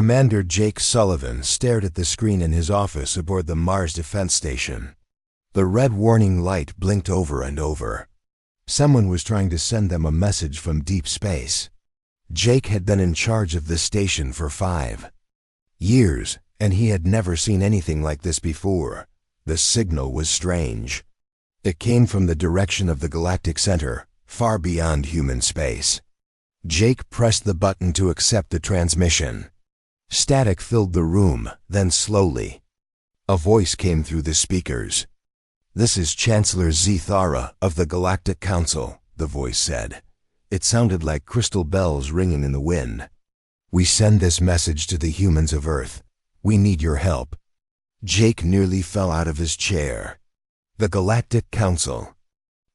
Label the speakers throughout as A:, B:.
A: Commander Jake Sullivan stared at the screen in his office aboard the Mars Defense Station. The red warning light blinked over and over. Someone was trying to send them a message from deep space. Jake had been in charge of this station for 5 years, and he had never seen anything like this before. The signal was strange. It came from the direction of the galactic center, far beyond human space. Jake pressed the button to accept the transmission. Static filled the room, then slowly. A voice came through the speakers. "This is Chancellor Zethara of the Galactic Council," the voice said. It sounded like crystal bells ringing in the wind. "We send this message to the humans of Earth. We need your help." Jake nearly fell out of his chair. The Galactic Council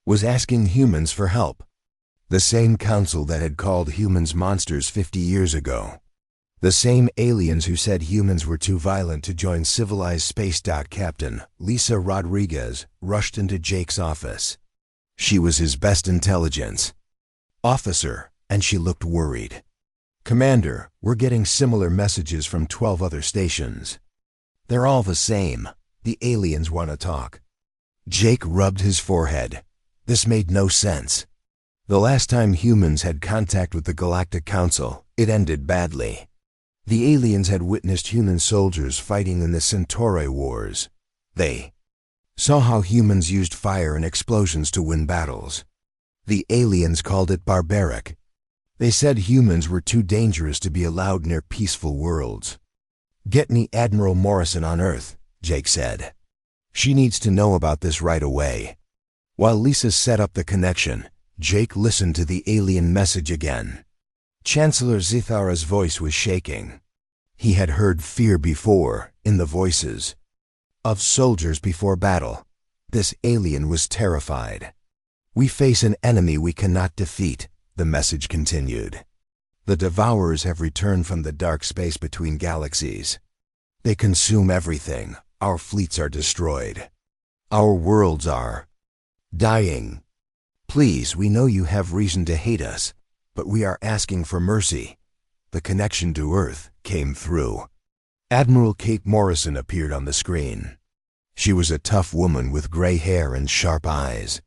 A: was asking humans for help. The same council that had called humans monsters 50 years ago. The same aliens who said humans were too violent to join civilized space. Captain Lisa Rodriguez rushed into Jake's office. She was his best intelligence officer, and she looked worried. "Commander, we're getting similar messages from 12 other stations. They're all the same. The aliens want to talk." Jake rubbed his forehead. This made no sense. The last time humans had contact with the Galactic Council, it ended badly. The aliens had witnessed human soldiers fighting in the Centauri Wars. They saw how humans used fire and explosions to win battles. The aliens called it barbaric. They said humans were too dangerous to be allowed near peaceful worlds. "Get me Admiral Morrison on Earth," Jake said. "She needs to know about this right away." While Lisa set up the connection, Jake listened to the alien message again. Chancellor Zethara's voice was shaking. He had heard fear before, in the voices of soldiers before battle. This alien was terrified. "We face an enemy we cannot defeat," the message continued. "The Devourers have returned from the dark space between galaxies. They consume everything. Our fleets are destroyed. Our worlds are dying. Please, we know you have reason to hate us, but we are asking for mercy." The connection to Earth came through. Admiral Kate Morrison appeared on the screen. She was a tough woman with gray hair and sharp eyes.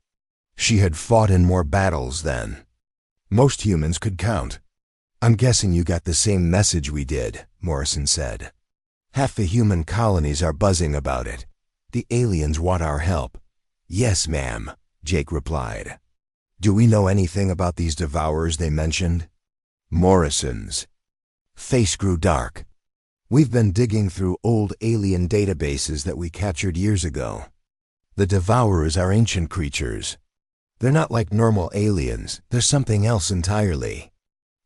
A: She had fought in more battles than most humans could count. "I'm guessing you got the same message we did," Morrison said. "Half the human colonies are buzzing about it. The aliens want our help." "Yes, ma'am," Jake replied. "Do we know anything about these Devourers they mentioned?" Morrison's face grew dark. "We've been digging through old alien databases that we captured years ago. The Devourers are ancient creatures. They're not like normal aliens. They're something else entirely.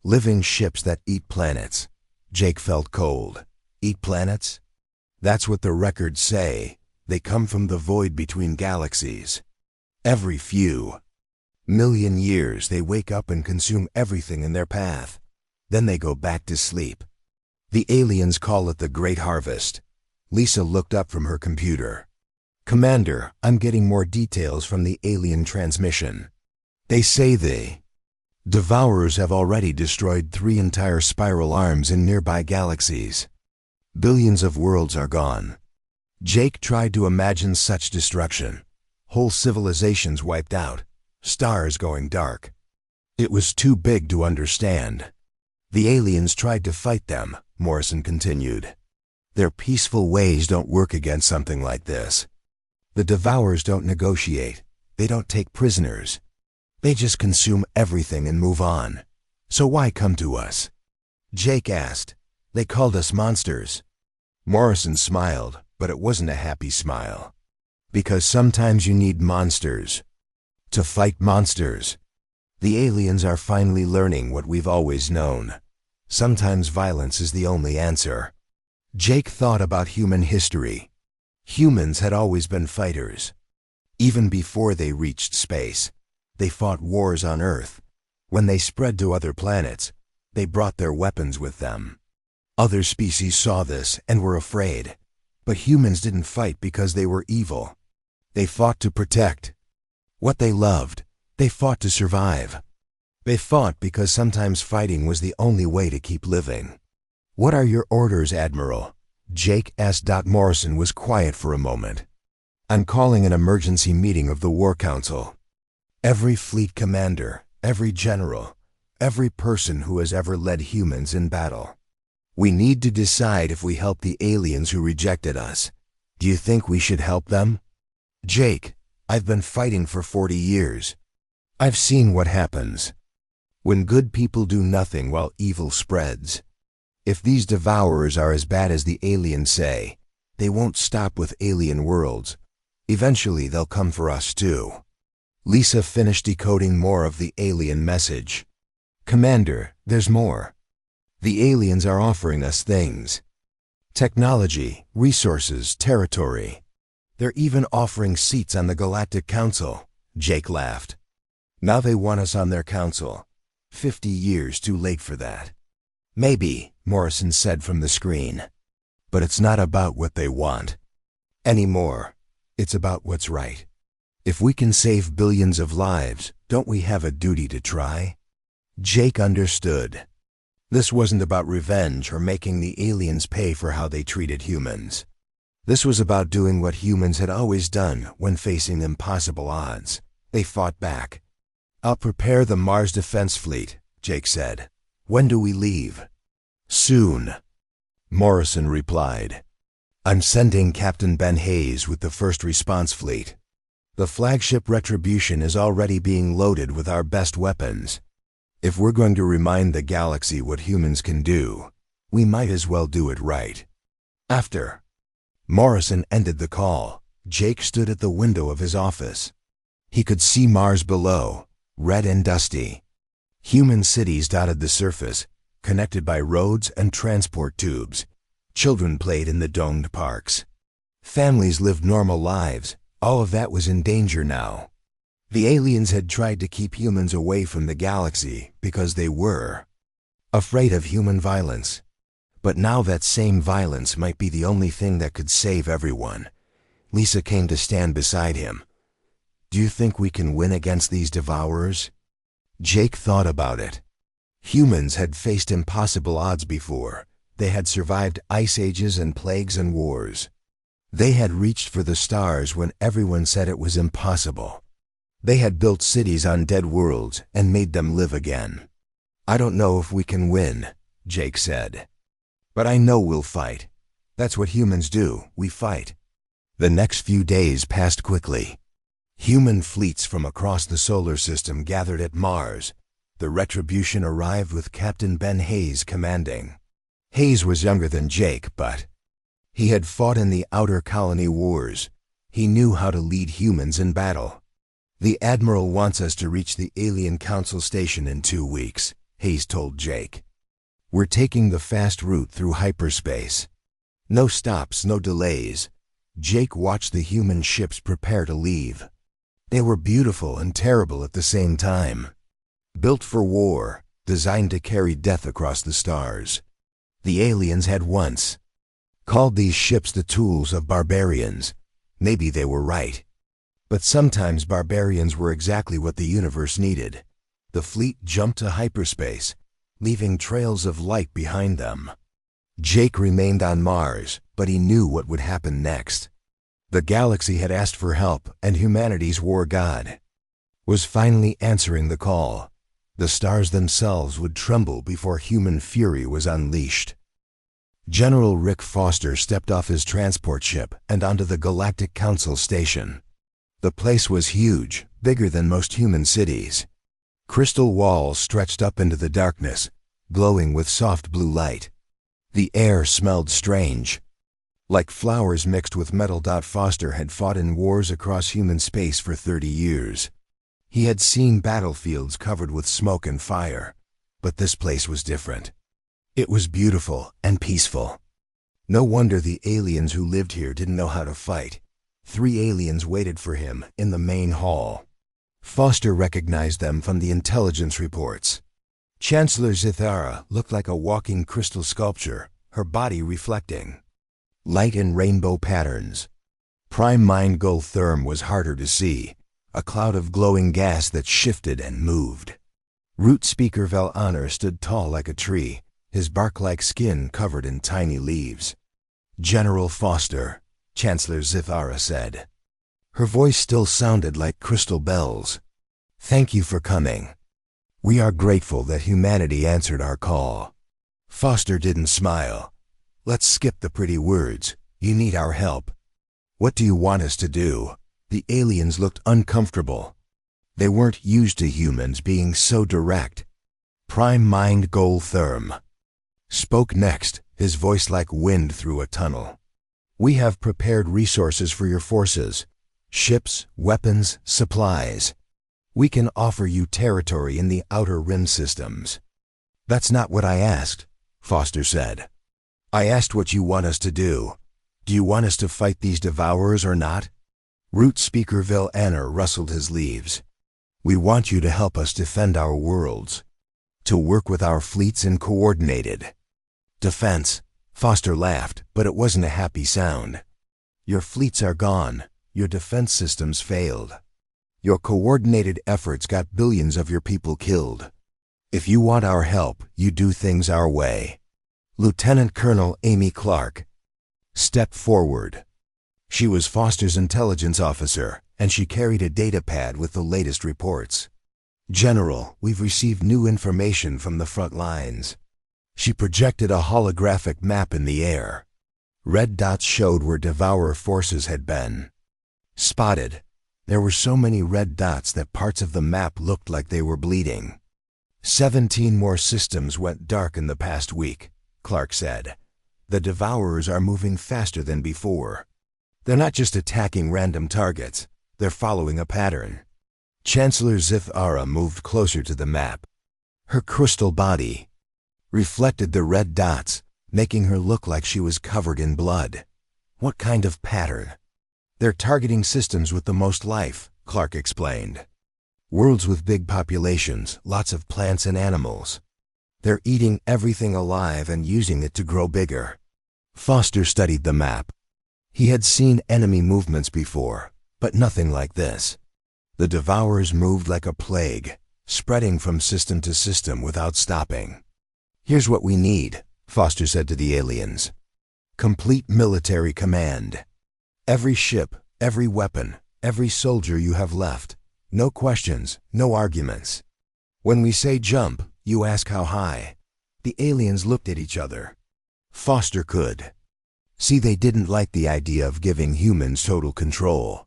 A: Living ships that eat planets." Jake felt cold. "Eat planets?" "That's what the records say. They come from the void between galaxies. Every few million years they wake up and consume everything in their path. Then they go back to sleep. The aliens call it the Great Harvest." Lisa looked up from her computer. "Commander, I'm getting more details from the alien transmission. They say the Devourers have already destroyed 3 entire spiral arms in nearby galaxies. Billions of worlds are gone." Jake tried to imagine such destruction. Whole civilizations wiped out, stars going dark. It was too big to understand. "The aliens tried to fight them," Morrison continued. "Their peaceful ways don't work against something like this. The Devourers don't negotiate. They don't take prisoners. They just consume everything and move on. So why come to us?" Jake asked. "They called us monsters." Morrison smiled, but it wasn't a happy smile. "Because sometimes you need monsters to fight monsters. The aliens are finally learning what we've always known. Sometimes violence is the only answer." Jake thought about human history. Humans had always been fighters. Even before they reached space, they fought wars on Earth. When they spread to other planets, they brought their weapons with them. Other species saw this and were afraid. But humans didn't fight because they were evil. They fought to protect what they loved. They fought to survive. They fought because sometimes fighting was the only way to keep living. "What are your orders, Admiral?" Jake asked. Morrison was quiet for a moment. "I'm calling an emergency meeting of the War Council. Every fleet commander, every general, every person who has ever led humans in battle. We need to decide if we help the aliens who rejected us. Do you think we should help them?" "Jake, I've been fighting for 40 years. I've seen what happens when good people do nothing while evil spreads. If these devourers are as bad as the aliens say, they won't stop with alien worlds. Eventually they'll come for us too." Lisa finished decoding more of the alien message. "Commander, there's more. The aliens are offering us things. Technology, resources, territory. They're even offering seats on the Galactic Council." Jake laughed. "Now they want us on their council. 50 years too late for that." "Maybe," Morrison said from the screen. "But it's not about what they want anymore. It's about what's right. If we can save billions of lives, don't we have a duty to try?" Jake understood. This wasn't about revenge or making the aliens pay for how they treated humans. This was about doing what humans had always done when facing impossible odds. They fought back. "I'll prepare the Mars Defense Fleet," Jake said. "When do we leave?" "Soon," Morrison replied. "I'm sending Captain Ben Hayes with the First Response Fleet. The flagship Retribution is already being loaded with our best weapons. If we're going to remind the galaxy what humans can do, we might as well do it right." After Morrison ended the call, Jake stood at the window of his office. He could see Mars below, red and dusty. Human cities dotted the surface, connected by roads and transport tubes. Children played in the domed parks. Families lived normal lives. All of that was in danger now. The aliens had tried to keep humans away from the galaxy because they were afraid of human violence. But now that same violence might be the only thing that could save everyone. Lisa came to stand beside him. "Do you think we can win against these devourers?" Jake thought about it. Humans had faced impossible odds before. They had survived ice ages and plagues and wars. They had reached for the stars when everyone said it was impossible. They had built cities on dead worlds and made them live again. "I don't know if we can win," Jake said. "But I know we'll fight. That's what humans do, we fight." The next few days passed quickly. Human fleets from across the solar system gathered at Mars. The Retribution arrived with Captain Ben Hayes commanding. Hayes was younger than Jake, but he had fought in the Outer Colony Wars. He knew how to lead humans in battle. "The Admiral wants us to reach the Alien Council Station in 2 weeks, Hayes told Jake. "We're taking the fast route through hyperspace. No stops, no delays." Jake watched the human ships prepare to leave. They were beautiful and terrible at the same time. Built for war, designed to carry death across the stars. The aliens had once called these ships the tools of barbarians. Maybe they were right. But sometimes barbarians were exactly what the universe needed. The fleet jumped to hyperspace, leaving trails of light behind them. Jake remained on Mars, but he knew what would happen next. The galaxy had asked for help, and humanity's war god was finally answering the call. The stars themselves would tremble before human fury was unleashed. General Rick Foster stepped off his transport ship and onto the Galactic Council Station. The place was huge, bigger than most human cities. Crystal walls stretched up into the darkness, glowing with soft blue light. The air smelled strange, like flowers mixed with metal. Foster had fought in wars across human space for 30 years. He had seen battlefields covered with smoke and fire, but this place was different. It was beautiful and peaceful. No wonder the aliens who lived here didn't know how to fight. 3 aliens waited for him in the main hall. Foster recognized them from the intelligence reports. Chancellor Zithara looked like a walking crystal sculpture, her body reflecting light in rainbow patterns. Prime Mind Gul Therm was harder to see, a cloud of glowing gas that shifted and moved. Root Speaker Vel Honor stood tall like a tree, his bark-like skin covered in tiny leaves. "General Foster," Chancellor Zithara said. Her voice still sounded like crystal bells. "Thank you for coming. We are grateful that humanity answered our call." Foster didn't smile. "Let's skip the pretty words. You need our help." "What do you want us to do?" The aliens looked uncomfortable. They weren't used to humans being so direct. Prime Mind Gol Therm spoke next, his voice like wind through a tunnel. "We have prepared resources for your forces. Ships, weapons, supplies. We can offer you territory in the Outer Rim systems." "That's not what I asked," Foster said. "I asked what you want us to do. Do you want us to fight these devourers or not?" Root Speaker Vil Anner rustled his leaves. "We want you to help us defend our worlds. To work with our fleets in coordinated defense." Foster laughed, but it wasn't a happy sound. "Your fleets are gone. Your defense systems failed. Your coordinated efforts got billions of your people killed. If you want our help, you do things our way." Lieutenant Colonel Amy Clark stepped forward. She was Foster's intelligence officer, and she carried a data pad with the latest reports. "General, we've received new information from the front lines." She projected a holographic map in the air. Red dots showed where Devourer forces had been. "Spotted." There were so many red dots that parts of the map looked like they were bleeding. 17 more systems went dark in the past week, Clark said. "The Devourers are moving faster than before. They're not just attacking random targets, they're following a pattern." Chancellor Zithara moved closer to the map. Her crystal body reflected the red dots, making her look like she was covered in blood. "What kind of pattern?" "They're targeting systems with the most life," Clark explained. "Worlds with big populations, lots of plants and animals. They're eating everything alive and using it to grow bigger." Foster studied the map. He had seen enemy movements before, but nothing like this. The Devourers moved like a plague, spreading from system to system without stopping. "Here's what we need," Foster said to the aliens. "Complete military command. Every ship, every weapon, every soldier you have left. No questions, no arguments. When we say jump, you ask how high." The aliens looked at each other. Foster could see they didn't like the idea of giving humans total control.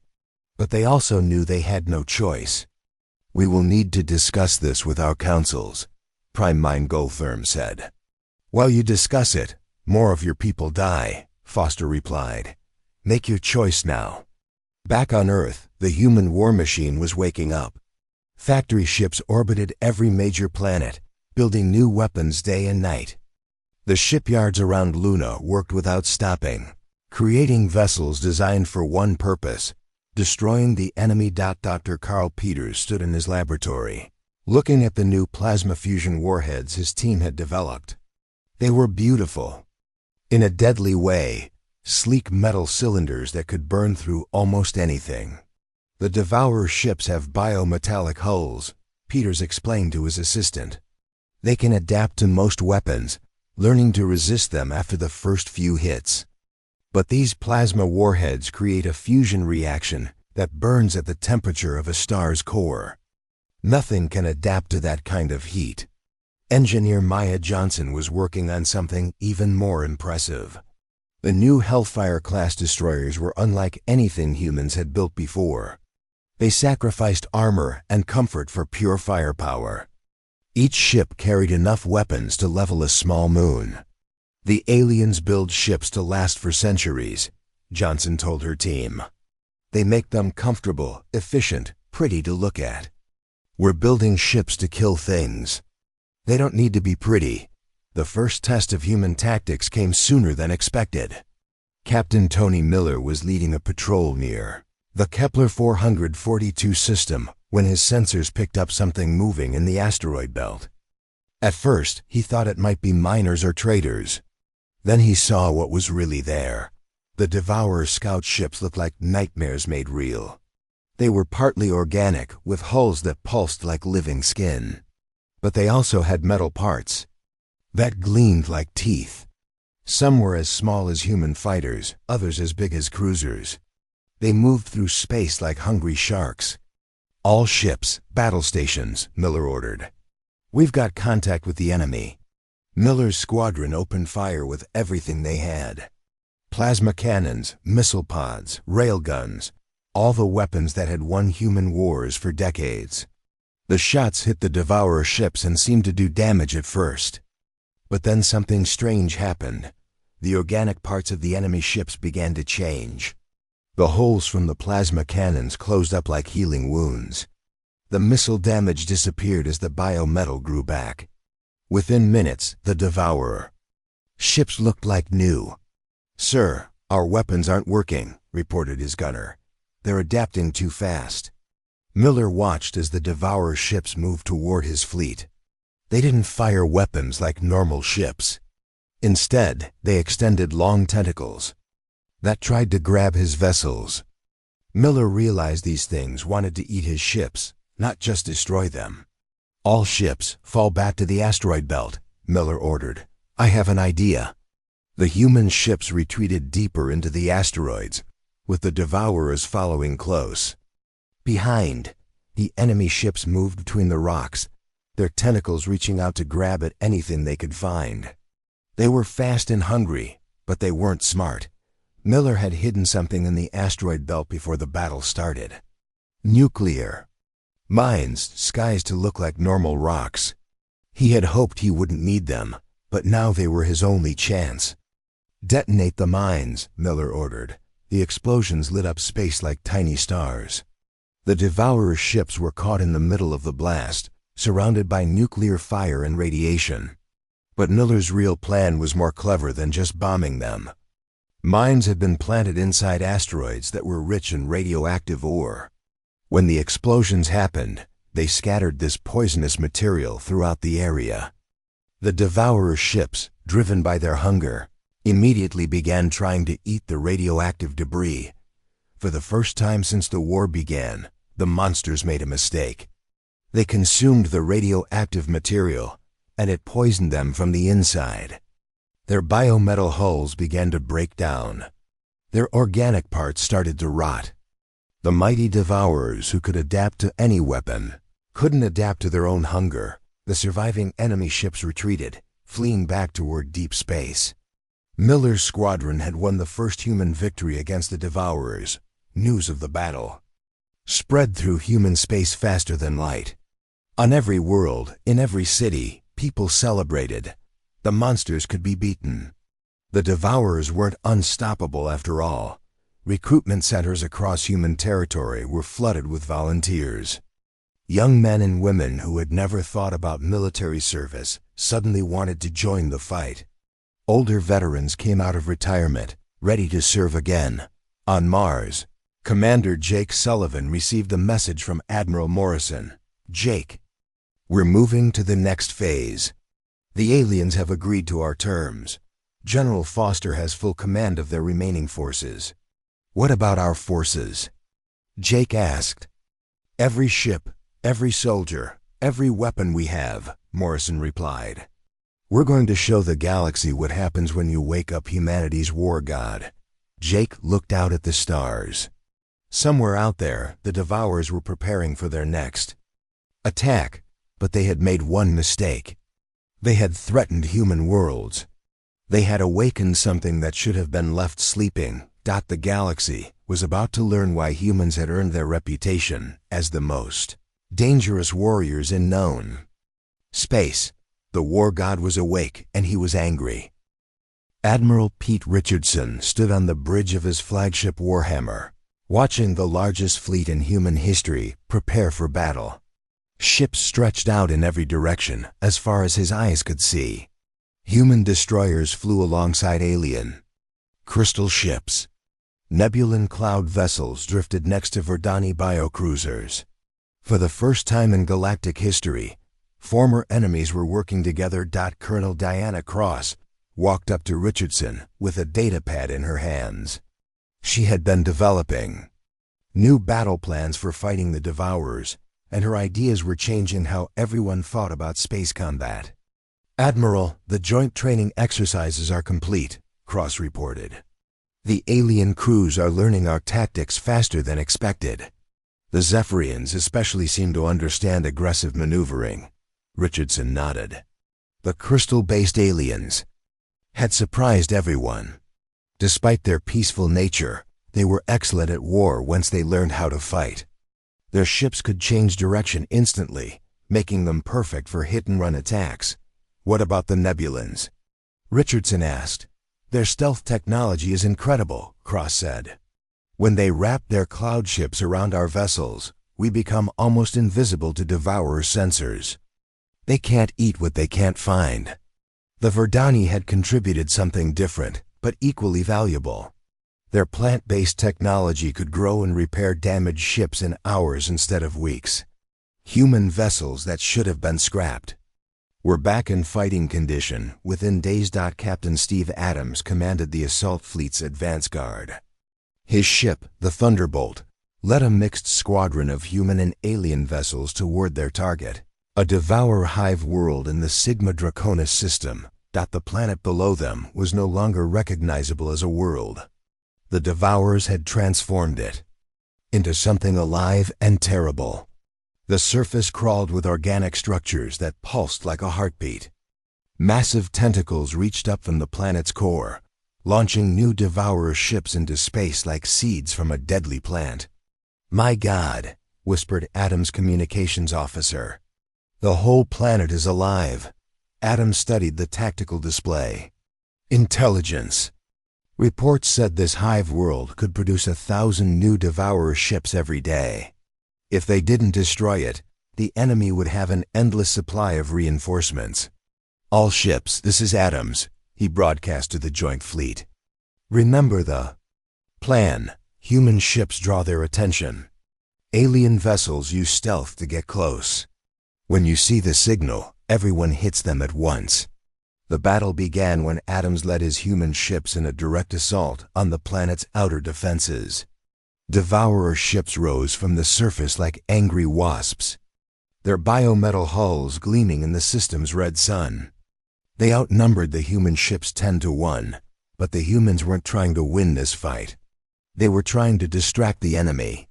A: But they also knew they had no choice. "We will need to discuss this with our councils," Prime Mind Goltherm said. "While you discuss it, more of your people die," Foster replied. "Make your choice now." Back on Earth, the human war machine was waking up. Factory ships orbited every major planet, building new weapons day and night. The shipyards around Luna worked without stopping, creating vessels designed for one purpose: destroying the enemy. Dr. Carl Peters stood in his laboratory, looking at the new plasma fusion warheads his team had developed. They were beautiful. In a deadly way, sleek metal cylinders that could burn through almost anything. "The Devourer ships have biometallic hulls," Peters explained to his assistant. "They can adapt to most weapons, learning to resist them after the first few hits. But these plasma warheads create a fusion reaction that burns at the temperature of a star's core. Nothing can adapt to that kind of heat." Engineer Maya Johnson was working on something even more impressive. The new Hellfire-class destroyers were unlike anything humans had built before. They sacrificed armor and comfort for pure firepower. Each ship carried enough weapons to level a small moon. "The aliens build ships to last for centuries," Johnson told her team. "They make them comfortable, efficient, pretty to look at. We're building ships to kill things. They don't need to be pretty." The first test of human tactics came sooner than expected. Captain Tony Miller was leading a patrol near the Kepler 442 system when his sensors picked up something moving in the asteroid belt. At first, he thought it might be miners or traders. Then he saw what was really there. The Devourer scout ships looked like nightmares made real. They were partly organic, with hulls that pulsed like living skin. But they also had metal parts. that gleamed like teeth. Some were as small as human fighters, others as big as cruisers. They moved through space like hungry sharks. "All ships, battle stations," Miller ordered. "We've got contact with the enemy." Miller's squadron opened fire with everything they had. Plasma cannons, missile pods, railguns, all the weapons that had won human wars for decades. The shots hit the Devourer ships and seemed to do damage at first. But then something strange happened. The organic parts of the enemy ships began to change. The holes from the plasma cannons closed up like healing wounds. The missile damage disappeared as the biometal grew back. Within minutes, the Devourer ships looked like new. "Sir, our weapons aren't working," reported his gunner. "They're adapting too fast." Miller watched as the Devourer ships moved toward his fleet. They didn't fire weapons like normal ships. Instead, they extended long tentacles that tried to grab his vessels. Miller realized these things wanted to eat his ships, not just destroy them. "All ships, fall back to the asteroid belt," Miller ordered. "I have an idea." The human ships retreated deeper into the asteroids, with the Devourers following close. Behind, the enemy ships moved between the rocks, their tentacles reaching out to grab at anything they could find. They were fast and hungry, but they weren't smart. Miller had hidden something in the asteroid belt before the battle started. Nuclear mines disguised to look like normal rocks. He had hoped he wouldn't need them, but now they were his only chance. "Detonate the mines," Miller ordered. The explosions lit up space like tiny stars. The Devourer ships were caught in the middle of the blast, surrounded by nuclear fire and radiation. But Miller's real plan was more clever than just bombing them. Mines had been planted inside asteroids that were rich in radioactive ore. When the explosions happened, they scattered this poisonous material throughout the area. The Devourer ships, driven by their hunger, immediately began trying to eat the radioactive debris. For the first time since the war began, the monsters made a mistake. They consumed the radioactive material, and it poisoned them from the inside. Their biometal hulls began to break down. Their organic parts started to rot. The mighty Devourers, who could adapt to any weapon, couldn't adapt to their own hunger. The surviving enemy ships retreated, fleeing back toward deep space. Miller's squadron had won the first human victory against the Devourers. News of the battle spread through human space faster than light. On every world, in every city, people celebrated. The monsters could be beaten. The Devourers weren't unstoppable after all. Recruitment centers across human territory were flooded with volunteers. Young men and women who had never thought about military service suddenly wanted to join the fight. Older veterans came out of retirement, ready to serve again. On Mars, Commander Jake Sullivan received a message from Admiral Morrison. "Jake, we're moving to the next phase. The aliens have agreed to our terms. General Foster has full command of their remaining forces." "What about our forces?" Jake asked. "Every ship, every soldier, every weapon we have," Morrison replied. "We're going to show the galaxy what happens when you wake up humanity's war god." Jake looked out at the stars. Somewhere out there, the Devourers were preparing for their next attack, but they had made one mistake. They had threatened human worlds. They had awakened something that should have been left sleeping. The galaxy was about to learn why humans had earned their reputation as the most dangerous warriors in known space. The war god was awake, and he was angry. Admiral Pete Richardson stood on the bridge of his flagship Warhammer, watching the largest fleet in human history prepare for battle. Ships stretched out in every direction, as far as his eyes could see. Human destroyers flew alongside alien crystal ships. Nebulan cloud vessels drifted next to Verdani biocruisers. For the first time in galactic history, former enemies were working together. Colonel Diana Cross walked up to Richardson with a datapad in her hands. She had been developing new battle plans for fighting the Devourers, and her ideas were changing how everyone thought about space combat. "Admiral, the joint training exercises are complete," Cross reported. "The alien crews are learning our tactics faster than expected. The Zephyrians especially seem to understand aggressive maneuvering." Richardson nodded. The crystal-based aliens had surprised everyone. Despite their peaceful nature, they were excellent at war once they learned how to fight. Their ships could change direction instantly, making them perfect for hit-and-run attacks. "What about the Nebulans?" Richardson asked. "Their stealth technology is incredible," Cross said. "When they wrap their cloud ships around our vessels, we become almost invisible to Devourer sensors. They can't eat what they can't find." The Verdani had contributed something different, but equally valuable. Their plant-based technology could grow and repair damaged ships in hours instead of weeks. Human vessels that should have been scrapped were back in fighting condition within days. Captain Steve Adams commanded the assault fleet's advance guard. His ship, the Thunderbolt, led a mixed squadron of human and alien vessels toward their target, a Devourer hive world in the Sigma Draconis system. The planet below them was no longer recognizable as a world. The Devourers had transformed it into something alive and terrible. The surface crawled with organic structures that pulsed like a heartbeat. Massive tentacles reached up from the planet's core, launching new Devourer ships into space like seeds from a deadly plant. "My God," whispered Adams' communications officer. "The whole planet is alive." Adams studied the tactical display. "Intelligence." Reports said this hive world could produce 1,000 new Devourer ships every day. If they didn't destroy it, the enemy would have an endless supply of reinforcements. "All ships, this is Adams," he broadcast to the joint fleet. "Remember the plan. Human ships draw their attention. Alien vessels use stealth to get close. When you see the signal, everyone hits them at once." The battle began when Adams led his human ships in a direct assault on the planet's outer defenses. Devourer ships rose from the surface like angry wasps, their biometal hulls gleaming in the system's red sun. They outnumbered the human ships 10-1, but the humans weren't trying to win this fight. They were trying to distract the enemy.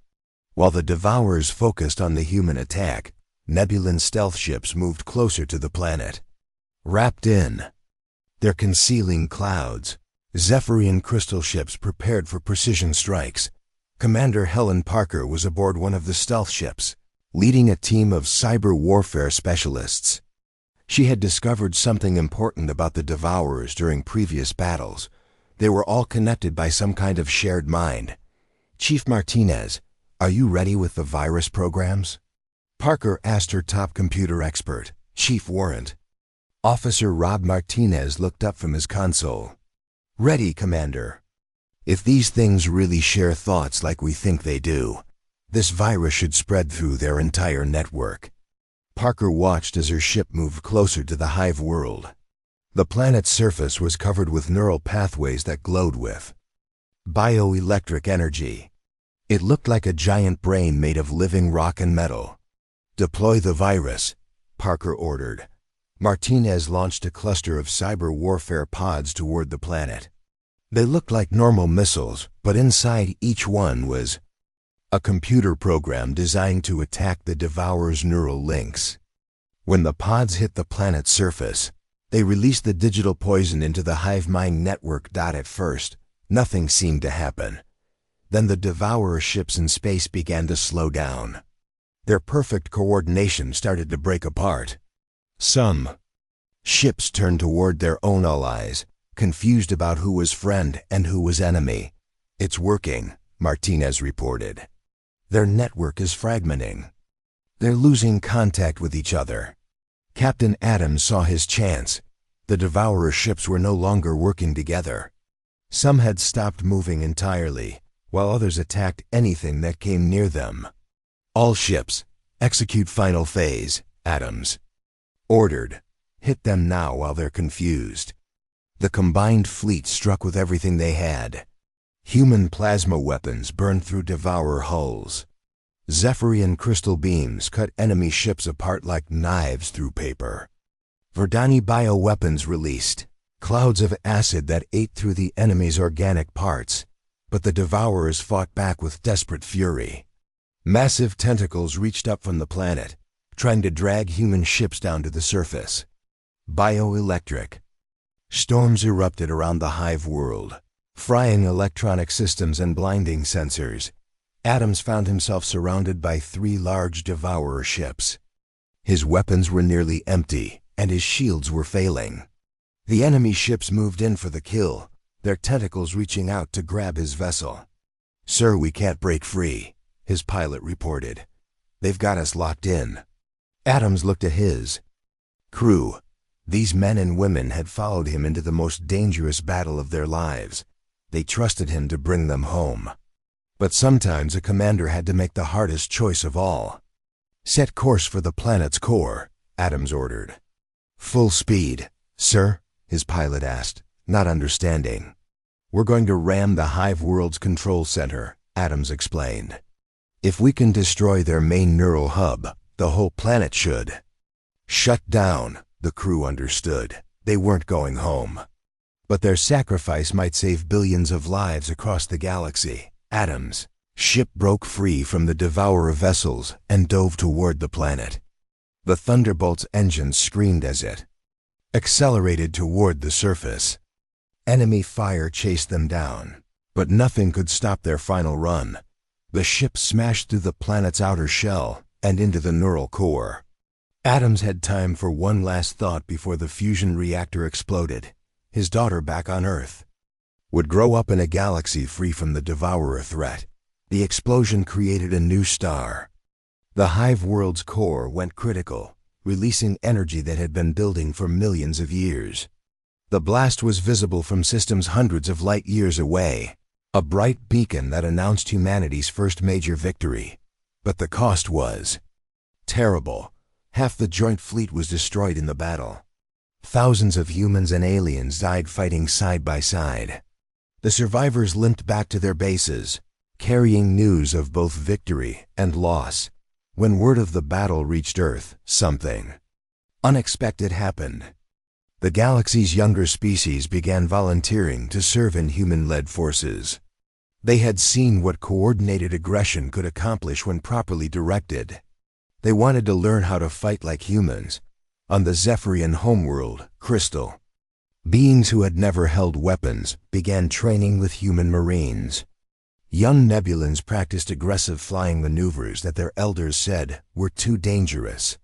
A: While the Devourers focused on the human attack, Nebulan stealth ships moved closer to the planet. Wrapped in their concealing clouds, Zephyrian crystal ships prepared for precision strikes. Commander Helen Parker was aboard one of the stealth ships, leading a team of cyber warfare specialists. She had discovered something important about the Devourers during previous battles. They were all connected by some kind of shared mind. "Chief Martinez, are you ready with the virus programs?" Parker asked her top computer expert, Chief Warrant. Officer Rob Martinez looked up from his console. "Ready, Commander. If these things really share thoughts like we think they do, this virus should spread through their entire network." Parker watched as her ship moved closer to the hive world. The planet's surface was covered with neural pathways that glowed with bioelectric energy. It looked like a giant brain made of living rock and metal. "Deploy the virus," Parker ordered. Martinez launched a cluster of cyber warfare pods toward the planet. They looked like normal missiles, but inside each one was a computer program designed to attack the Devourer's neural links. When the pods hit the planet's surface, they released the digital poison into the hive mind network. At first, nothing seemed to happen. Then the Devourer ships in space began to slow down. Their perfect coordination started to break apart. Some ships turned toward their own allies, confused about who was friend and who was enemy. "It's working," Martinez reported. "Their network is fragmenting. They're losing contact with each other." Captain Adams saw his chance. The Devourer ships were no longer working together. Some had stopped moving entirely, while others attacked anything that came near them. "All ships, execute final phase," Adams ordered. "Hit them now while they're confused." The combined fleet struck with everything they had. Human plasma weapons burned through Devourer hulls. Zephyrian crystal beams cut enemy ships apart like knives through paper. Verdani bioweapons released, clouds of acid that ate through the enemy's organic parts, but the Devourers fought back with desperate fury. Massive tentacles reached up from the planet, trying to drag human ships down to the surface. Bioelectric. Storms erupted around the hive world, frying electronic systems and blinding sensors. Adams found himself surrounded by 3 large Devourer ships. His weapons were nearly empty, and his shields were failing. The enemy ships moved in for the kill, their tentacles reaching out to grab his vessel. "Sir, we can't break free," his pilot reported. "They've got us locked in." Adams looked at his crew. These men and women had followed him into the most dangerous battle of their lives. They trusted him to bring them home. But sometimes a commander had to make the hardest choice of all. "Set course for the planet's core," Adams ordered. "Full speed, sir?" his pilot asked, not understanding. "We're going to ram the hive world's control center," Adams explained. "If we can destroy their main neural hub, the whole planet should shut down." The crew understood. They weren't going home. But their sacrifice might save billions of lives across the galaxy. Adams' ship broke free from the Devourer vessels and dove toward the planet. The Thunderbolt's engines screamed as it accelerated toward the surface. Enemy fire chased them down, but nothing could stop their final run. The ship smashed through the planet's outer shell and into the neural core. Adams had time for one last thought before the fusion reactor exploded. His daughter back on Earth would grow up in a galaxy free from the Devourer threat. The explosion created a new star. The hive world's core went critical, releasing energy that had been building for millions of years. The blast was visible from systems hundreds of light years away, a bright beacon that announced humanity's first major victory. But the cost was terrible. Half the joint fleet was destroyed in the battle. Thousands of humans and aliens died fighting side by side. The survivors limped back to their bases, carrying news of both victory and loss. When word of the battle reached Earth, something unexpected happened. The galaxy's younger species began volunteering to serve in human-led forces. They had seen what coordinated aggression could accomplish when properly directed. They wanted to learn how to fight like humans. On the Zephyrian homeworld, Crystal, beings who had never held weapons began training with human Marines. Young Nebulans practiced aggressive flying maneuvers that their elders said were too dangerous.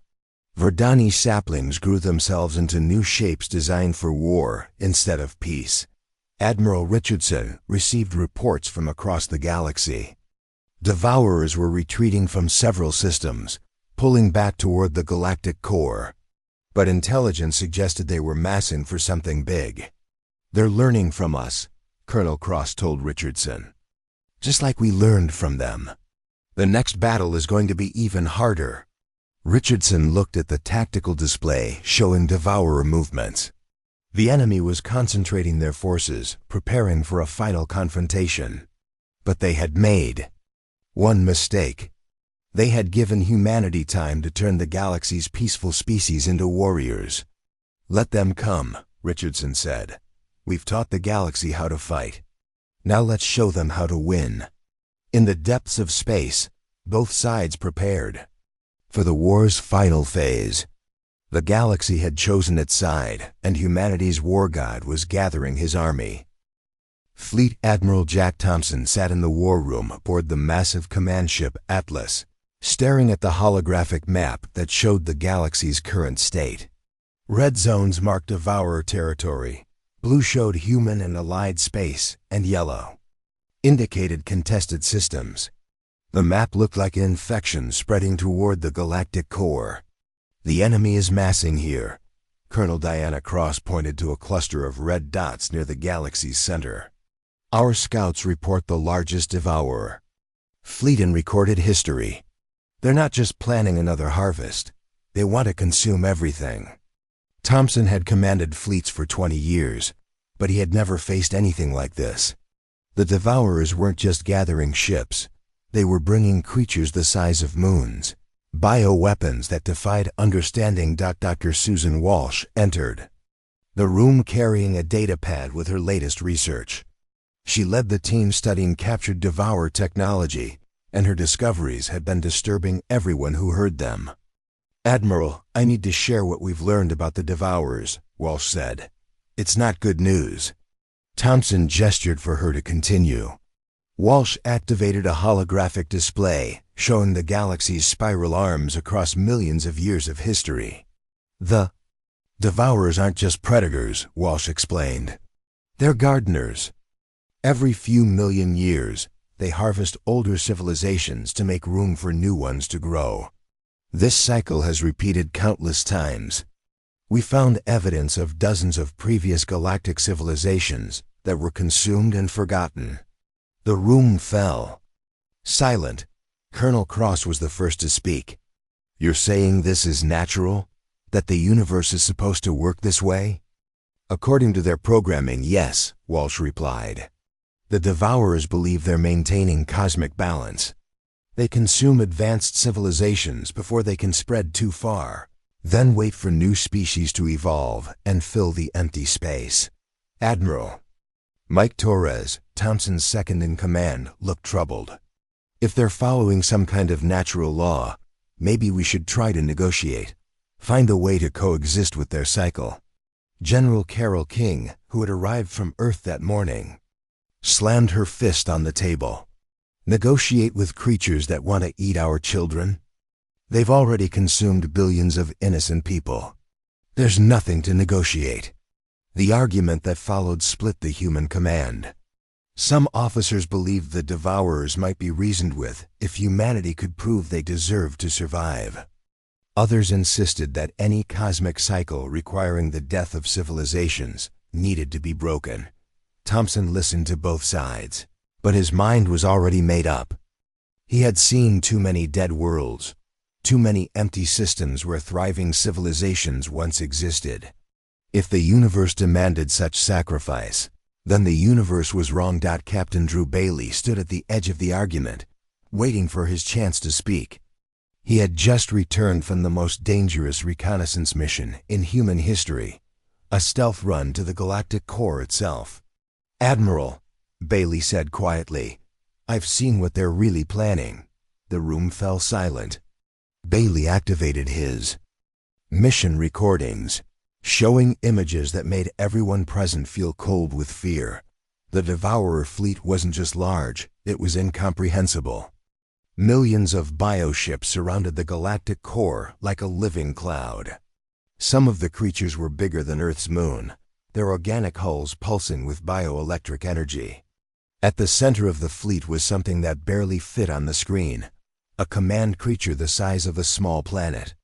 A: Verdani saplings grew themselves into new shapes designed for war instead of peace. Admiral Richardson received reports from across the galaxy. Devourers were retreating from several systems, pulling back toward the galactic core. But intelligence suggested they were massing for something big. "They're learning from us," Colonel Cross told Richardson. "Just like we learned from them. The next battle is going to be even harder." Richardson looked at the tactical display showing Devourer movements. The enemy was concentrating their forces, preparing for a final confrontation. But they had made one mistake. They had given humanity time to turn the galaxy's peaceful species into warriors. "Let them come," Richardson said. "We've taught the galaxy how to fight. Now let's show them how to win." In the depths of space, both sides prepared for the war's final phase. The galaxy had chosen its side, and humanity's war god was gathering his army. Fleet Admiral Jack Thompson sat in the war room aboard the massive command ship Atlas, staring at the holographic map that showed the galaxy's current state. Red zones marked Devourer territory, blue showed human and allied space, and yellow indicated contested systems. The map looked like an infection spreading toward the galactic core. "The enemy is massing here." Colonel Diana Cross pointed to a cluster of red dots near the galaxy's center. "Our scouts report the largest Devourer fleet in recorded history. They're not just planning another harvest. They want to consume everything." Thompson had commanded fleets for 20 years, but he had never faced anything like this. The Devourers weren't just gathering ships. They were bringing creatures the size of moons. Bioweapons that defied understanding. Dr. Susan Walsh entered the room carrying a datapad with her latest research. She led the team studying captured Devourer technology, and her discoveries had been disturbing everyone who heard them. "Admiral, I need to share what we've learned about the Devourers," Walsh said. "It's not good news." Thompson gestured for her to continue. Walsh activated a holographic display, showing the galaxy's spiral arms across millions of years of history. "The Devourers aren't just predators," Walsh explained. "They're gardeners. Every few million years, they harvest older civilizations to make room for new ones to grow. This cycle has repeated countless times. We found evidence of dozens of previous galactic civilizations that were consumed and forgotten." The room fell. Silent, Colonel Cross was the first to speak. "You're saying this is natural? That the universe is supposed to work this way?" "According to their programming, yes," Walsh replied. "The Devourers believe they're maintaining cosmic balance. They consume advanced civilizations before they can spread too far, then wait for new species to evolve and fill the empty space." "Admiral." Mike Torres, Thompson's second-in-command, looked troubled. "If they're following some kind of natural law, maybe we should try to negotiate, find a way to coexist with their cycle." General Carol King, who had arrived from Earth that morning, slammed her fist on the table. "Negotiate with creatures that want to eat our children? They've already consumed billions of innocent people. There's nothing to negotiate." The argument that followed split the human command. Some officers believed the Devourers might be reasoned with if humanity could prove they deserved to survive. Others insisted that any cosmic cycle requiring the death of civilizations needed to be broken. Thompson listened to both sides, but his mind was already made up. He had seen too many dead worlds, too many empty systems where thriving civilizations once existed. If the universe demanded such sacrifice, then the universe was wrong. Captain Drew Bailey stood at the edge of the argument, waiting for his chance to speak. He had just returned from the most dangerous reconnaissance mission in human history, a stealth run to the galactic core itself. "Admiral," Bailey said quietly, "I've seen what they're really planning." The room fell silent. Bailey activated his mission recordings, showing images that made everyone present feel cold with fear. The Devourer fleet wasn't just large, it was incomprehensible. Millions of bioships surrounded the galactic core like a living cloud. Some of the creatures were bigger than Earth's moon, their organic hulls pulsing with bioelectric energy. At the center of the fleet was something that barely fit on the screen, a command creature the size of a small planet.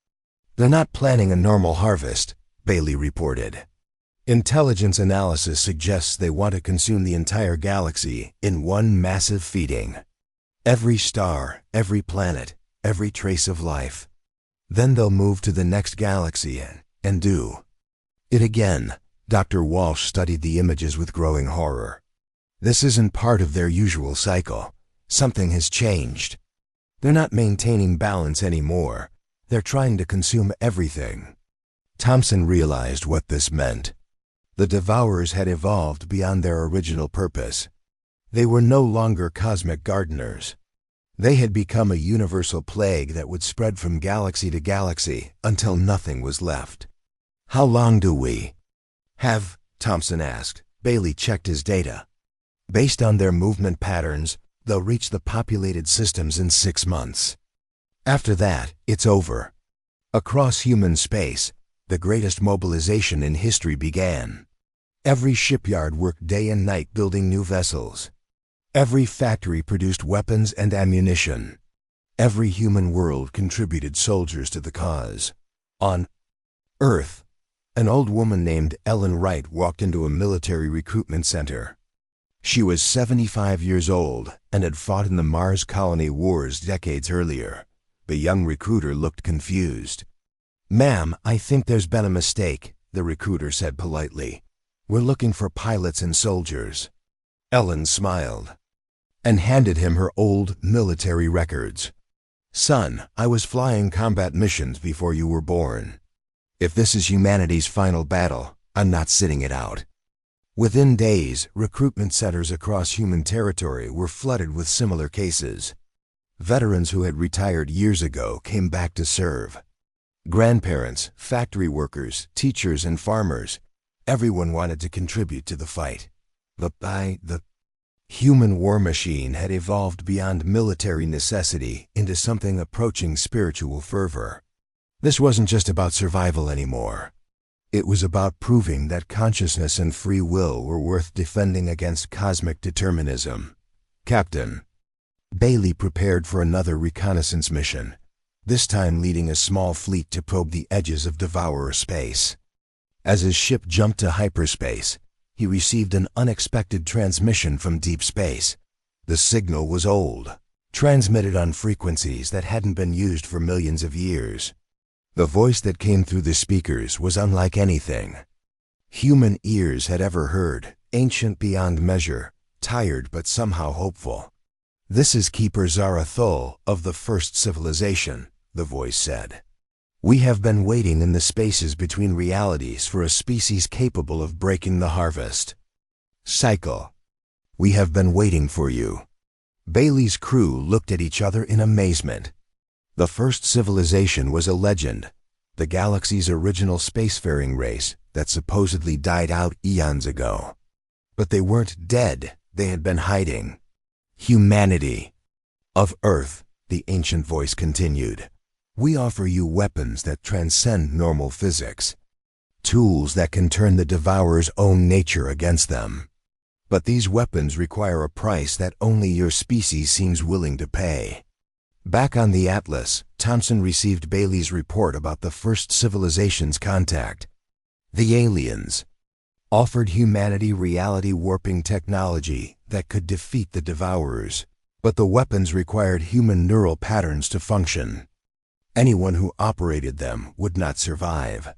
A: "They're not planning a normal harvest," Bailey reported. "Intelligence analysis suggests they want to consume the entire galaxy in one massive feeding. Every star, every planet, every trace of life. Then they'll move to the next galaxy and do it again." Dr. Walsh studied the images with growing horror. "This isn't part of their usual cycle. Something has changed. They're not maintaining balance anymore. They're trying to consume everything." Thompson realized what this meant. The Devourers had evolved beyond their original purpose. They were no longer cosmic gardeners. They had become a universal plague that would spread from galaxy to galaxy until nothing was left. "How long do we have?" Thompson asked. Bailey checked his data. "Based on their movement patterns, they'll reach the populated systems in 6 months. After that, it's over." Across human space, the greatest mobilization in history began. Every shipyard worked day and night building new vessels. Every factory produced weapons and ammunition. Every human world contributed soldiers to the cause. On Earth, an old woman named Ellen Wright walked into a military recruitment center. She was 75 years old and had fought in the Mars colony wars decades earlier. The young recruiter looked confused. "Ma'am, I think there's been a mistake," the recruiter said politely. "We're looking for pilots and soldiers." Ellen smiled and handed him her old military records. Son, I was flying combat missions before you were born. If this is humanity's final battle, I'm not sitting it out. Within days, recruitment centers across human territory were flooded with similar cases. Veterans who had retired years ago came back to serve. Grandparents, factory workers, teachers, and farmers, everyone wanted to contribute to the fight. The human war machine had evolved beyond military necessity into something approaching spiritual fervor. This wasn't just about survival anymore. It was about proving that consciousness and free will were worth defending against cosmic determinism. Captain Bailey prepared for another reconnaissance mission, this time leading a small fleet to probe the edges of Devourer space. As his ship jumped to hyperspace, he received an unexpected transmission from deep space. The signal was old, transmitted on frequencies that hadn't been used for millions of years. The voice that came through the speakers was unlike anything human ears had ever heard, ancient beyond measure, tired but somehow hopeful. "This is Keeper Zarathul of the First Civilization," the voice said. "We have been waiting in the spaces between realities for a species capable of breaking the harvest cycle. We have been waiting for you." Bailey's crew looked at each other in amazement. The First Civilization was a legend, the galaxy's original spacefaring race that supposedly died out eons ago. But they weren't dead, they had been hiding. "Humanity of Earth," the ancient voice continued. "We offer you weapons that transcend normal physics, tools that can turn the Devourer's own nature against them. But these weapons require a price that only your species seems willing to pay." Back on the Atlas, Thompson received Bailey's report about the First Civilization's contact. The aliens offered humanity reality-warping technology that could defeat the Devourers, but the weapons required human neural patterns to function. Anyone who operated them would not survive.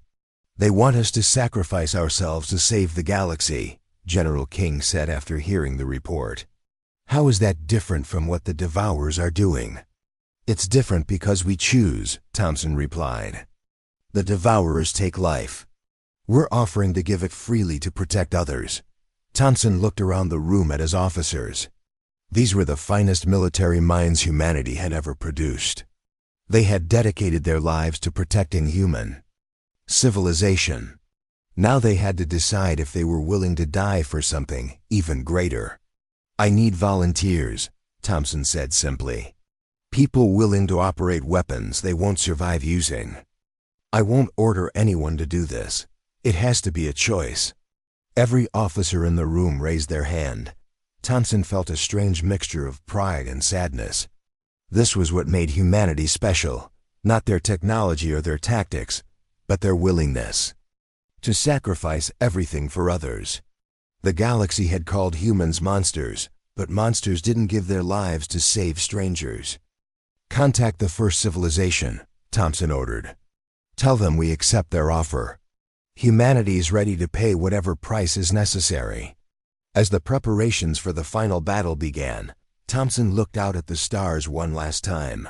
A: "They want us to sacrifice ourselves to save the galaxy," General King said after hearing the report. "How is that different from what the Devourers are doing?" "It's different because we choose," Thompson replied. "The Devourers take life. We're offering to give it freely to protect others." Thompson looked around the room at his officers. These were the finest military minds humanity had ever produced. They had dedicated their lives to protecting human civilization. Now they had to decide if they were willing to die for something even greater. "I need volunteers," Thompson said simply. "People willing to operate weapons they won't survive using. I won't order anyone to do this. It has to be a choice." Every officer in the room raised their hand. Thompson felt a strange mixture of pride and sadness. This was what made humanity special, not their technology or their tactics, but their willingness to sacrifice everything for others. The galaxy had called humans monsters, but monsters didn't give their lives to save strangers. "Contact the First Civilization," Thompson ordered. "Tell them we accept their offer. Humanity is ready to pay whatever price is necessary." As the preparations for the final battle began, Thompson looked out at the stars one last time.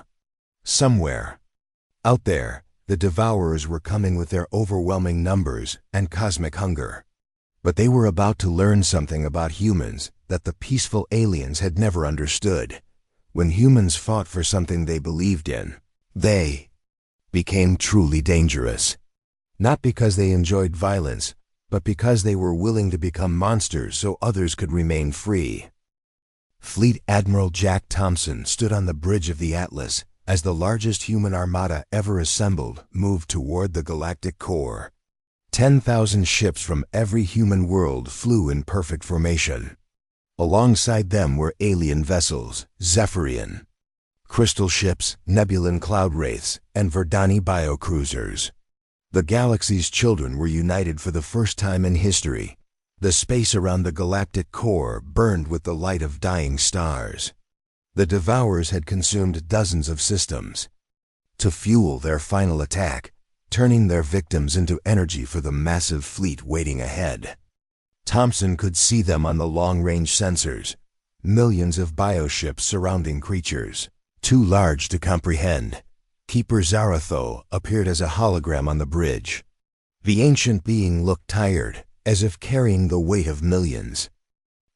A: Somewhere out there, the Devourers were coming with their overwhelming numbers and cosmic hunger. But they were about to learn something about humans that the peaceful aliens had never understood. When humans fought for something they believed in, they became truly dangerous. Not because they enjoyed violence, but because they were willing to become monsters so others could remain free. Fleet Admiral Jack Thompson stood on the bridge of the Atlas as the largest human armada ever assembled moved toward the galactic core. 10,000 ships from every human world flew in perfect formation. Alongside them were alien vessels, Zephyrian crystal ships, Nebulan cloud wraiths, and Verdani biocruisers. The galaxy's children were united for the first time in history. The space around the galactic core burned with the light of dying stars. The Devourers had consumed dozens of systems to fuel their final attack, turning their victims into energy for the massive fleet waiting ahead. Thompson could see them on the long-range sensors, millions of bioships surrounding creatures. Too large to comprehend, Keeper Zaratho appeared as a hologram on the bridge. The ancient being looked tired, as if carrying the weight of millions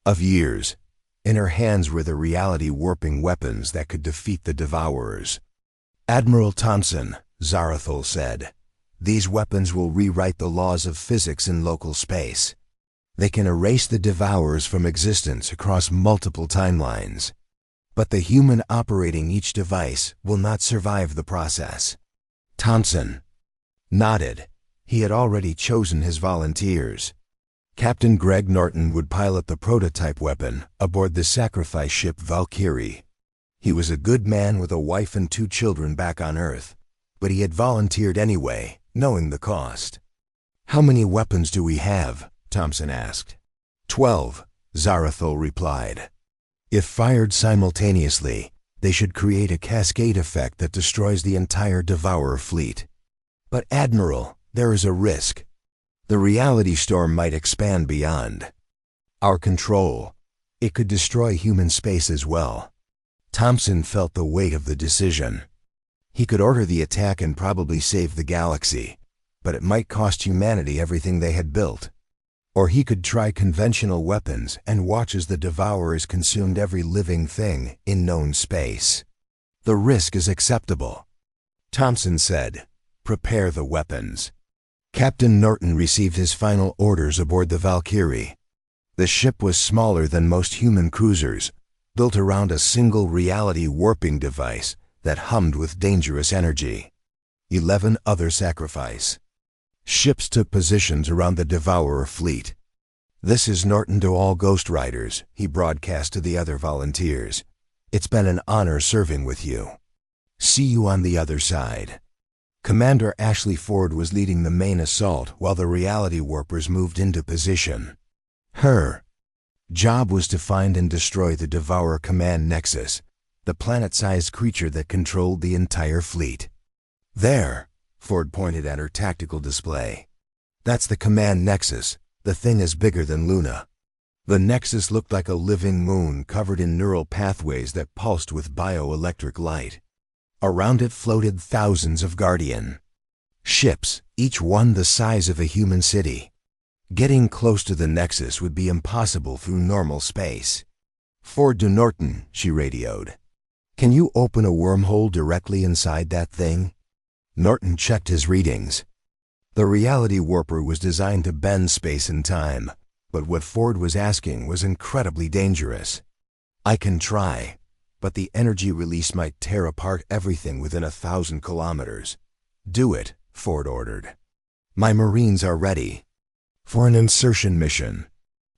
A: of years. In her hands were the reality-warping weapons that could defeat the Devourers. "Admiral Thompson," Zarathul said, "these weapons will rewrite the laws of physics in local space. They can erase the Devourers from existence across multiple timelines. But the human operating each device will not survive the process." Thompson nodded. He had already chosen his volunteers. Captain Greg Norton would pilot the prototype weapon aboard the sacrifice ship Valkyrie. He was a good man with a wife and 2 children back on Earth, but he had volunteered anyway, knowing the cost. "How many weapons do we have?" Thompson asked. 12, Zarathul replied. "If fired simultaneously, they should create a cascade effect that destroys the entire Devourer fleet." "But Admiral, there is a risk. The reality storm might expand beyond our control. It could destroy human space as well." Thompson felt the weight of the decision. He could order the attack and probably save the galaxy, but it might cost humanity everything they had built. Or he could try conventional weapons and watch as the Devourers consumed every living thing in known space. "The risk is acceptable," Thompson said. "Prepare the weapons." Captain Norton received his final orders aboard the Valkyrie. The ship was smaller than most human cruisers, built around a single reality warping device that hummed with dangerous energy. 11 other sacrifice ships took positions around the Devourer fleet. "This is Norton to all Ghost Riders," he broadcast to the other volunteers. "It's been an honor serving with you. See you on the other side." Commander Ashley Ford was leading the main assault while the reality warpers moved into position. Her job was to find and destroy the Devourer Command Nexus, the planet-sized creature that controlled the entire fleet. "There," Ford pointed at her tactical display. "That's the Command Nexus, the thing is bigger than Luna." The Nexus looked like a living moon covered in neural pathways that pulsed with bioelectric light. Around it floated thousands of Guardian ships, each one the size of a human city. Getting close to the Nexus would be impossible through normal space. "Ford to Norton," she radioed. "Can you open a wormhole directly inside that thing?" Norton checked his readings. The reality warper was designed to bend space and time, but what Ford was asking was incredibly dangerous. "I can try, but the energy release might tear apart everything within 1,000 kilometers. "Do it," Ford ordered. "My Marines are ready." For an insertion mission,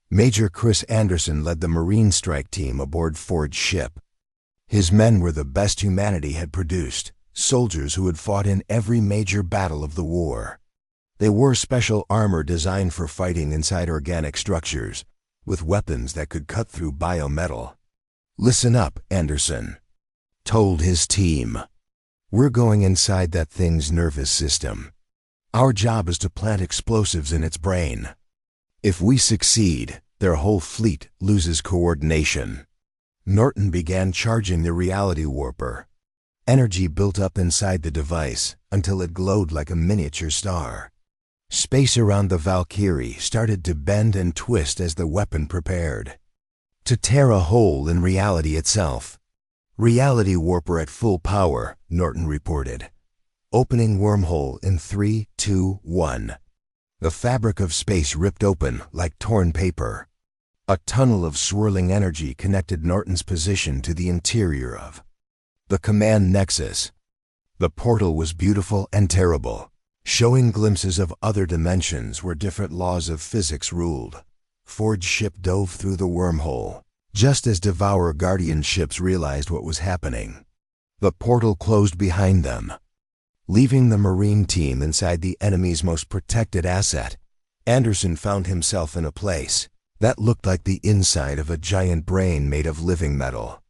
A: Major Chris Anderson led the Marine strike team aboard Ford's ship. His men were the best humanity had produced, soldiers who had fought in every major battle of the war. They wore special armor designed for fighting inside organic structures, with weapons that could cut through biometal. "Listen up," Anderson told his team. "We're going inside that thing's nervous system. Our job is to plant explosives in its brain. If we succeed, their whole fleet loses coordination." Norton began charging the reality warper. Energy built up inside the device until it glowed like a miniature star. Space around the Valkyrie started to bend and twist as the weapon prepared to tear a hole in reality itself. "Reality warper at full power," Norton reported. "Opening wormhole in 3, 2, 1. The fabric of space ripped open like torn paper. A tunnel of swirling energy connected Norton's position to the interior of the Command Nexus. The portal was beautiful and terrible, showing glimpses of other dimensions where different laws of physics ruled. Ford's ship dove through the wormhole, just as Devourer Guardian ships realized what was happening. The portal closed behind them, leaving the Marine team inside the enemy's most protected asset. Anderson found himself in a place that looked like the inside of a giant brain made of living metal.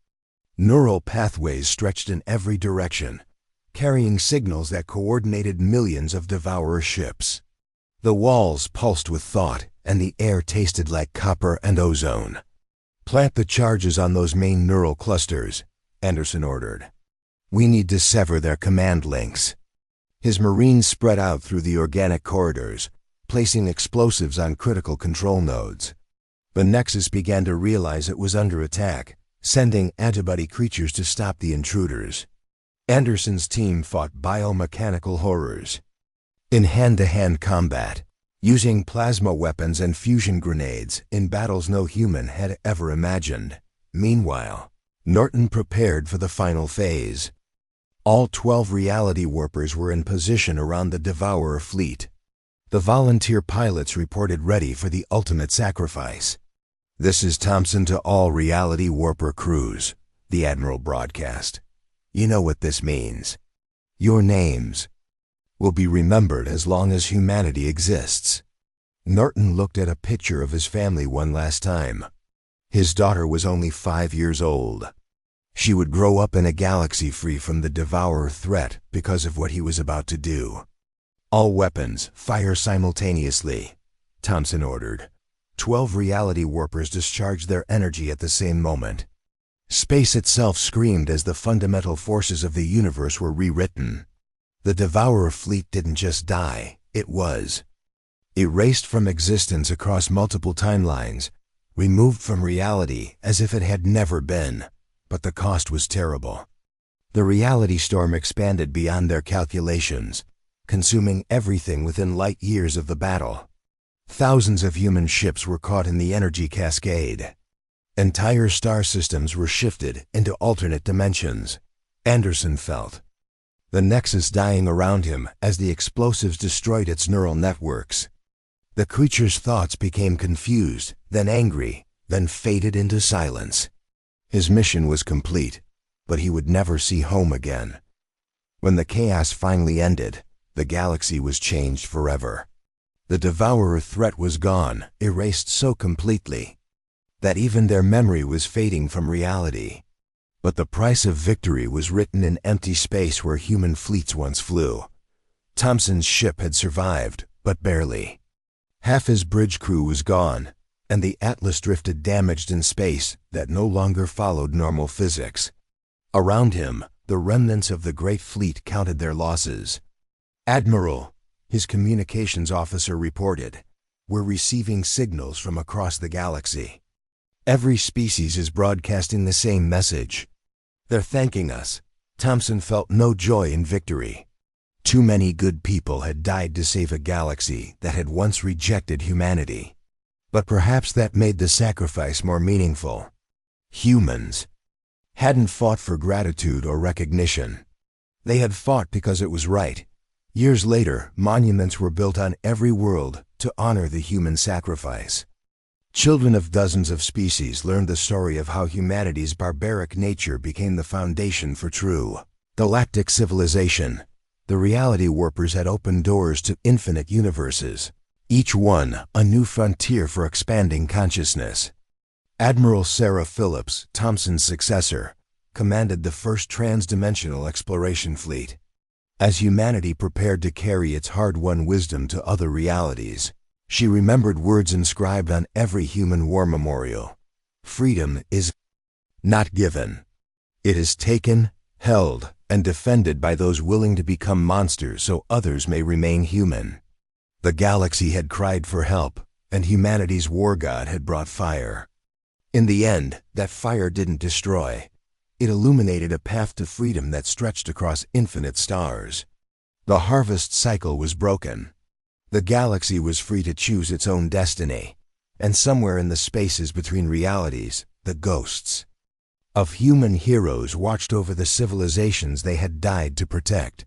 A: Neural pathways stretched in every direction, carrying signals that coordinated millions of Devourer ships. The walls pulsed with thought, and the air tasted like copper and ozone. "Plant the charges on those main neural clusters," Anderson ordered. We need to sever their command links. His Marines spread out through the organic corridors, placing explosives on critical control nodes. The Nexus began to realize it was under attack, sending antibody creatures to stop the intruders. Anderson's team fought biomechanical horrors. In hand-to-hand combat, using plasma weapons and fusion grenades in battles no human had ever imagined. Meanwhile, Norton prepared for the final phase. All 12 reality warpers were in position around the Devourer fleet. The volunteer pilots reported ready for the ultimate sacrifice. "This is Thompson to all reality warper crews," the Admiral broadcast. "You know what this means. Your names will be remembered as long as humanity exists." Norton looked at a picture of his family one last time. His daughter was only 5 years old. She would grow up in a galaxy free from the Devourer threat because of what he was about to do. "All weapons, fire simultaneously," Thompson ordered. 12 reality warpers discharged their energy at the same moment. Space itself screamed as the fundamental forces of the universe were rewritten. The Devourer fleet didn't just die, it was erased from existence across multiple timelines, removed from reality as if it had never been. But the cost was terrible. The reality storm expanded beyond their calculations, consuming everything within light years of the battle. Thousands of human ships were caught in the energy cascade. Entire star systems were shifted into alternate dimensions. Anderson felt the Nexus dying around him as the explosives destroyed its neural networks. The creature's thoughts became confused, then angry, then faded into silence. His mission was complete, but he would never see home again. When the chaos finally ended, the galaxy was changed forever. The Devourer threat was gone, erased so completely that even their memory was fading from reality. But the price of victory was written in empty space where human fleets once flew. Thompson's ship had survived, but barely. Half his bridge crew was gone, and the Atlas drifted damaged in space that no longer followed normal physics. Around him, the remnants of the great fleet counted their losses. "Admiral," his communications officer reported, "we're receiving signals from across the galaxy. Every species is broadcasting the same message. They're thanking us." Thompson felt no joy in victory. Too many good people had died to save a galaxy that had once rejected humanity. But perhaps that made the sacrifice more meaningful. Humans hadn't fought for gratitude or recognition. They had fought because it was right. Years later, monuments were built on every world to honor the human sacrifice. Children of dozens of species learned the story of how humanity's barbaric nature became the foundation for true galactic civilization. The reality warpers had opened doors to infinite universes, each one a new frontier for expanding consciousness. Admiral Sarah Phillips, Thompson's successor, commanded the first trans-dimensional exploration fleet. As humanity prepared to carry its hard-won wisdom to other realities, she remembered words inscribed on every human war memorial. "Freedom is not given. It is taken, held, and defended by those willing to become monsters so others may remain human." The galaxy had cried for help, and humanity's war god had brought fire. In the end, that fire didn't destroy. It illuminated a path to freedom that stretched across infinite stars. The harvest cycle was broken. The galaxy was free to choose its own destiny, and somewhere in the spaces between realities, the ghosts of human heroes watched over the civilizations they had died to protect.